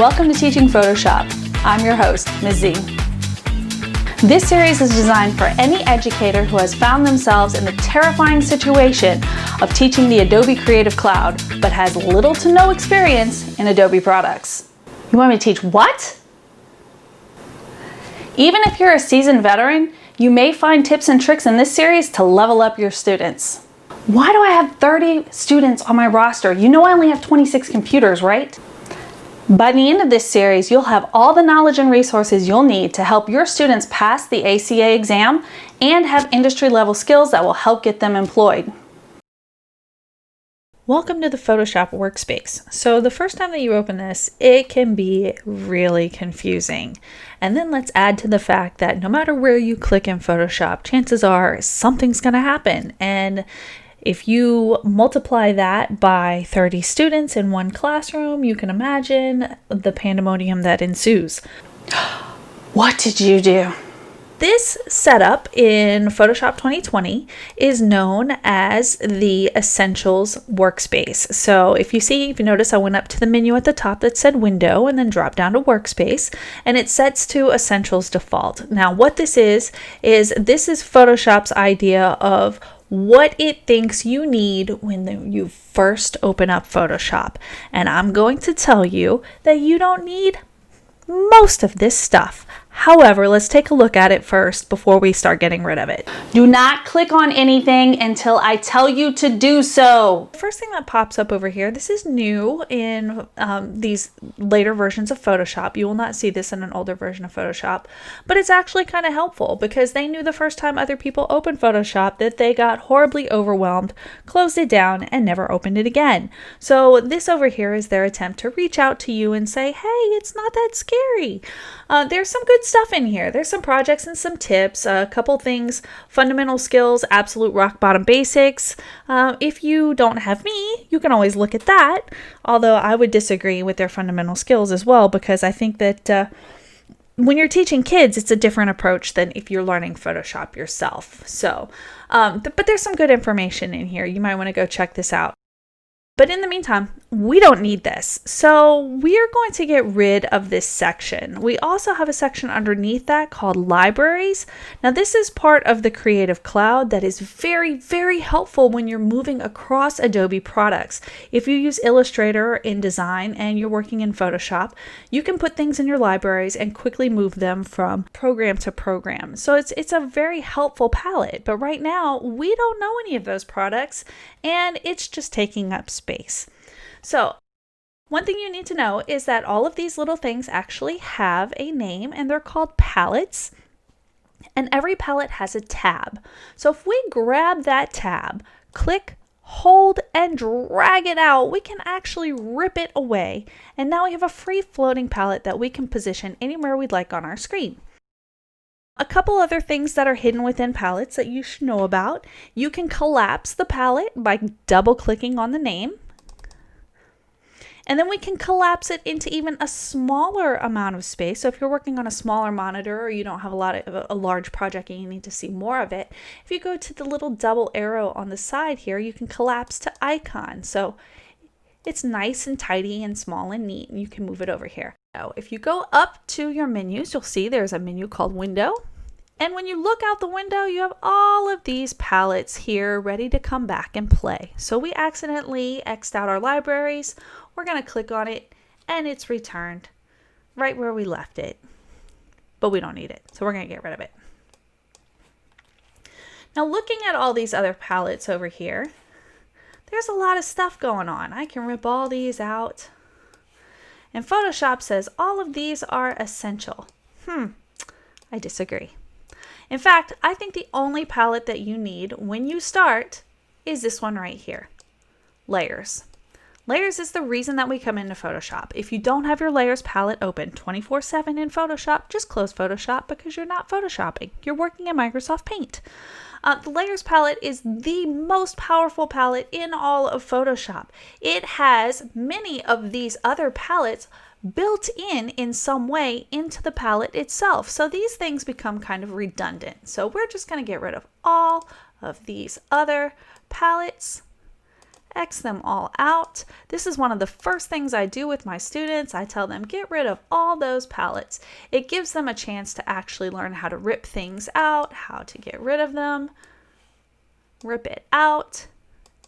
Welcome to Teaching Photoshop. I'm your host, Ms. Z. This series is designed for any educator who has found themselves in the terrifying situation of teaching the Adobe Creative Cloud, but has little to no experience in Adobe products. You want me to teach what? Even if you're a seasoned veteran, you may find tips and tricks in this series to level up your students. Why do I have 30 students on my roster? You know I only have 26 computers, right? By the end of this series, you'll have all the knowledge and resources you'll need to help your students pass the ACA exam and have industry-level skills that will help get them employed. Welcome to the Photoshop Workspace. So the first time that you open this, it can be really confusing. And then let's add to the fact that no matter where you click in Photoshop, chances are something's going to happen. And if you multiply that by 30 students in one classroom, you can imagine the pandemonium that ensues. What did you do? This setup in Photoshop 2020 is known as the Essentials Workspace. So if you notice, I went up to the menu at the top that said Window and then dropped down to Workspace, and it sets to Essentials default. Now what this is Photoshop's idea of what it thinks you need when you first open up Photoshop. And I'm going to tell you that you don't need most of this stuff. However, let's take a look at it first before we start getting rid of it. Do not click on anything until I tell you to do so. The first thing that pops up over here, this is new in these later versions of Photoshop. You will not see this in an older version of Photoshop, but it's actually kind of helpful because they knew the first time other people opened Photoshop that they got horribly overwhelmed, closed it down, and never opened it again. So this over here is their attempt to reach out to you and say, hey, it's not that scary. There's some good stuff in here. There's some projects and some tips, a couple things, fundamental skills, absolute rock bottom basics. If you don't have me, you can always look at that. Although I would disagree with their fundamental skills as well, because I think that when you're teaching kids, it's a different approach than if you're learning Photoshop yourself. So, but there's some good information in here. You might want to go check this out. But in the meantime, we don't need this. So we are going to get rid of this section. We also have a section underneath that called Libraries. Now this is part of the Creative Cloud that is very, very helpful when you're moving across Adobe products. If you use Illustrator in design and you're working in Photoshop, you can put things in your libraries and quickly move them from program to program. So it's a very helpful palette. But right now, we don't know any of those products and it's just taking up space. So one thing you need to know is that all of these little things actually have a name and they're called palettes. And every palette has a tab. So if we grab that tab, click, hold, and drag it out, we can actually rip it away. And now we have a free floating palette that we can position anywhere we'd like on our screen. A couple other things that are hidden within palettes that you should know about. You can collapse the palette by double clicking on the name. And then we can collapse it into even a smaller amount of space. So if you're working on a smaller monitor or you don't have a large project and you need to see more of it, if you go to the little double arrow on the side here, you can collapse to icon. So it's nice and tidy and small and neat, and you can move it over here. Now, if you go up to your menus, you'll see there's a menu called Window. And when you look out the window, you have all of these palettes here ready to come back and play. So we accidentally X'd out our libraries. We're going to click on it and it's returned right where we left it. But we don't need it, so we're going to get rid of it. Now looking at all these other palettes over here, there's a lot of stuff going on. I can rip all these out. And Photoshop says all of these are essential. I disagree. In fact, I think the only palette that you need when you start is this one right here, Layers. Layers is the reason that we come into Photoshop. If you don't have your Layers palette open 24/7 in Photoshop, just close Photoshop because you're not Photoshopping. You're working in Microsoft Paint. The Layers palette is the most powerful palette in all of Photoshop. It has many of these other palettes built in some way into the palette itself. So these things become kind of redundant. So we're just going to get rid of all of these other palettes X them all out. This is one of the first things I do with my students. I tell them, get rid of all those palettes. It gives them a chance to actually learn how to rip things out, how to get rid of them. Rip it out,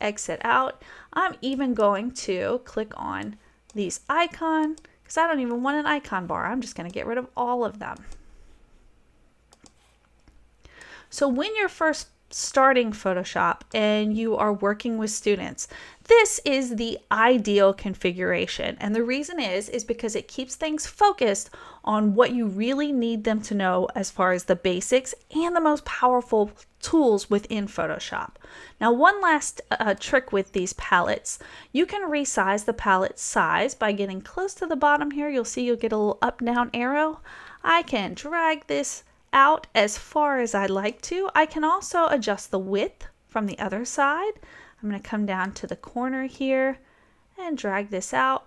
exit out. I'm even going to click on these icons because I don't even want an icon bar. I'm just going to get rid of all of them. So when you're first starting Photoshop and you are working with students, this is the ideal configuration. And the reason is because it keeps things focused on what you really need them to know as far as the basics and the most powerful tools within Photoshop. Now, one last trick with these palettes, you can resize the palette size by getting close to the bottom here. You'll see you'll get a little up down arrow. I can drag this out as far as I'd like to. I can also adjust the width from the other side. I'm going to come down to the corner here and drag this out.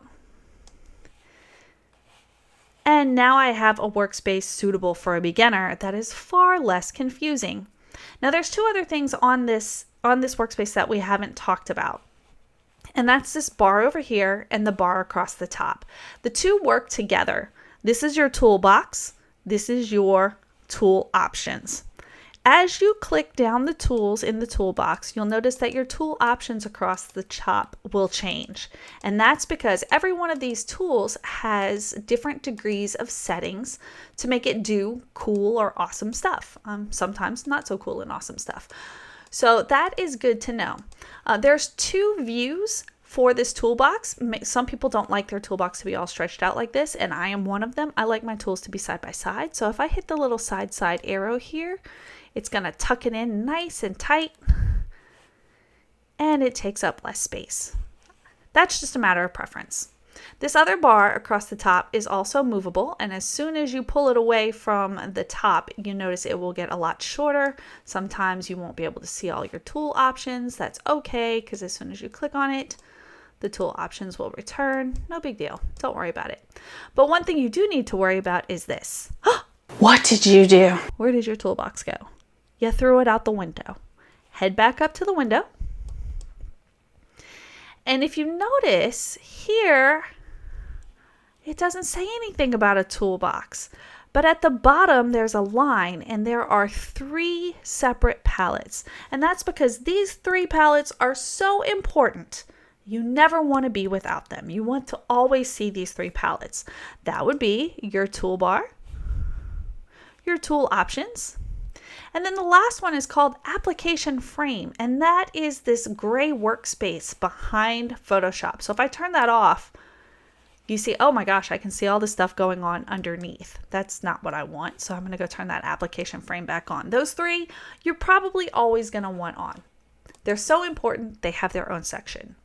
And now I have a workspace suitable for a beginner that is far less confusing. Now there's two other things on this workspace that we haven't talked about. And that's this bar over here and the bar across the top. The two work together. This is your toolbox. This is your tool options. As you click down the tools in the toolbox, you'll notice that your tool options across the top will change. And that's because every one of these tools has different degrees of settings to make it do cool or awesome stuff. Sometimes not so cool and awesome stuff. So that is good to know. There's two views for this toolbox. Some people don't like their toolbox to be all stretched out like this, and I am one of them. I like my tools to be side by side. So if I hit the little side arrow here, it's going to tuck it in nice and tight, and it takes up less space. That's just a matter of preference. This other bar across the top is also movable, and as soon as you pull it away from the top, you notice it will get a lot shorter. Sometimes you won't be able to see all your tool options. That's okay, because as soon as you click on it, the tool options will return. No big deal. Don't worry about it. But one thing you do need to worry about is this. What did you do? Where did your toolbox go? You threw it out the window. Head back up to the window. And if you notice here, it doesn't say anything about a toolbox. But at the bottom, there's a line, and there are 3 separate palettes. And that's because these 3 palettes are so important. You never want to be without them. You want to always see these 3 palettes. That would be your toolbar, your tool options, and then the last one is called application frame, and that is this gray workspace behind Photoshop. So if I turn that off, you see, oh my gosh, I can see all the stuff going on underneath. That's not what I want. So I'm going to go turn that application frame back on. Those 3, you're probably always going to want on. They're so important, they have their own section.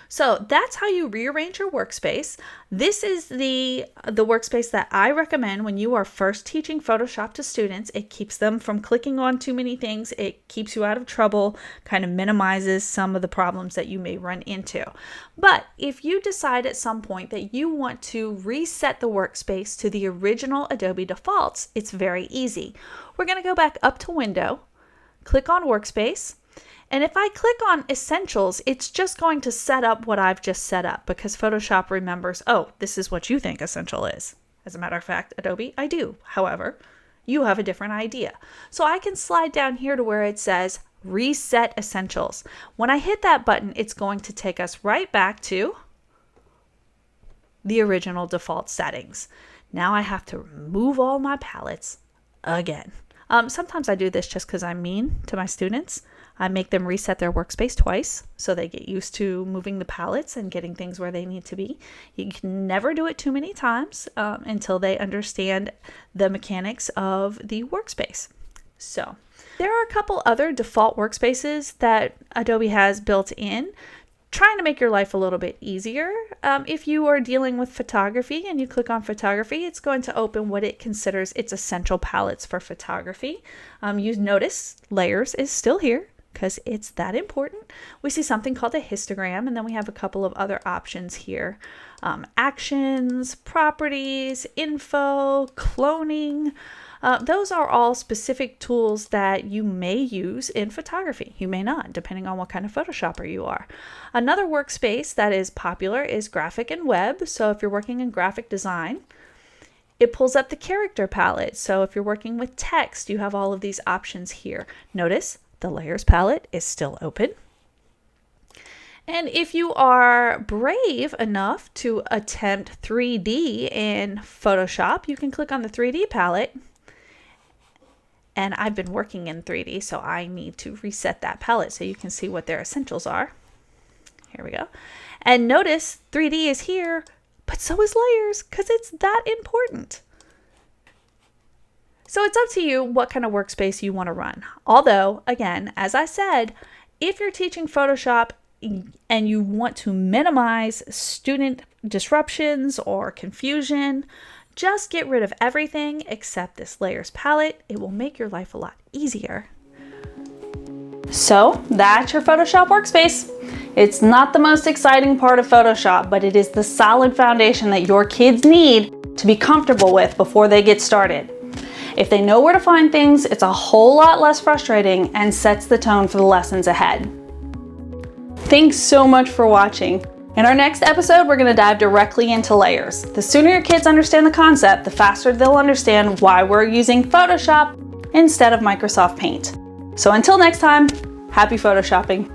So that's how you rearrange your workspace. This is the workspace that I recommend when you are first teaching Photoshop to students. It keeps them from clicking on too many things. It keeps you out of trouble, kind of minimizes some of the problems that you may run into. But if you decide at some point that you want to reset the workspace to the original Adobe defaults, it's very easy. We're going to go back up to Window, click on Workspace. And if I click on Essentials, it's just going to set up what I've just set up because Photoshop remembers, oh, this is what you think Essential is. As a matter of fact, Adobe, I do. However, you have a different idea. So I can slide down here to where it says Reset Essentials. When I hit that button, it's going to take us right back to the original default settings. Now I have to remove all my palettes again. Sometimes I do this just because I'm mean to my students. I make them reset their workspace twice so they get used to moving the palettes and getting things where they need to be. You can never do it too many times until they understand the mechanics of the workspace. So there are a couple other default workspaces that Adobe has built in, trying to make your life a little bit easier. If you are dealing with photography and you click on photography, it's going to open what it considers its essential palettes for photography. You notice layers is still here because it's that important. We see something called a histogram, and then we have a couple of other options here. Actions, properties, info, cloning. Those are all specific tools that you may use in photography. You may not, depending on what kind of Photoshopper you are. Another workspace that is popular is graphic and web. So if you're working in graphic design, it pulls up the character palette. So if you're working with text, you have all of these options here. Notice the layers palette is still open. And if you are brave enough to attempt 3D in Photoshop, you can click on the 3D palette. And I've been working in 3D, so I need to reset that palette so you can see what their essentials are. Here we go. And notice 3D is here, but so is layers, because it's that important. So it's up to you what kind of workspace you want to run. Although, again, as I said, if you're teaching Photoshop and you want to minimize student disruptions or confusion, just get rid of everything except this layers palette. It will make your life a lot easier. So that's your Photoshop workspace. It's not the most exciting part of Photoshop, but it is the solid foundation that your kids need to be comfortable with before they get started. If they know where to find things, it's a whole lot less frustrating and sets the tone for the lessons ahead. Thanks so much for watching. In our next episode, we're going to dive directly into layers. The sooner your kids understand the concept, the faster they'll understand why we're using Photoshop instead of Microsoft Paint. So until next time, happy Photoshopping.